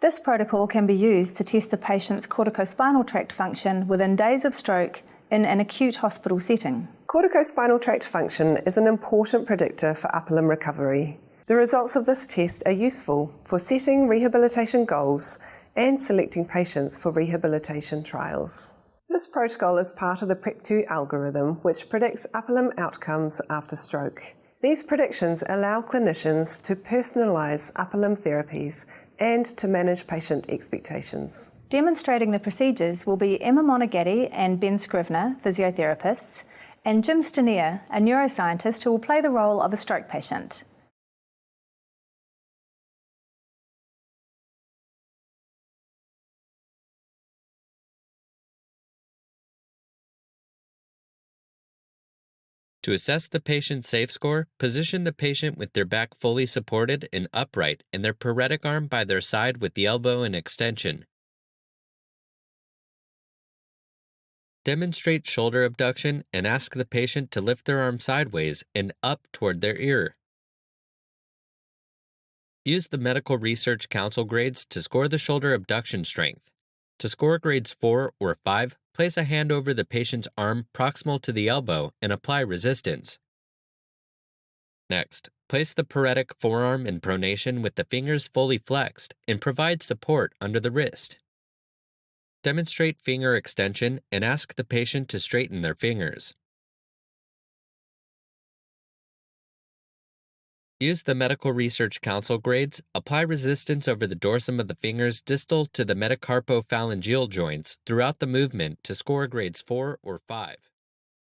This protocol can be used to test a patient's corticospinal tract function within days of stroke in an acute hospital setting. Corticospinal tract function is an important predictor for upper limb recovery. The results of this test are useful for setting rehabilitation goals and selecting patients for rehabilitation trials. This protocol is part of the PREP2 algorithm, which predicts upper limb outcomes after stroke. These predictions allow clinicians to personalise upper limb therapies and to manage patient expectations. Demonstrating the procedures will be Emma Monigatti and Ben Scrivener, physiotherapists, and Jim Stinear, a neuroscientist who will play the role of a stroke patient. To assess the patient's SAFE score, position the patient with their back fully supported and upright and their paretic arm by their side with the elbow in extension. Demonstrate shoulder abduction and ask the patient to lift their arm sideways and up toward their ear. Use the Medical Research Council grades to score the shoulder abduction strength. To score grades 4 or 5, place a hand over the patient's arm proximal to the elbow and apply resistance. Next, place the paretic forearm in pronation with the fingers fully flexed and provide support under the wrist. Demonstrate finger extension and ask the patient to straighten their fingers. Use the Medical Research Council grades, apply resistance over the dorsum of the fingers distal to the metacarpophalangeal joints throughout the movement to score grades 4 or 5.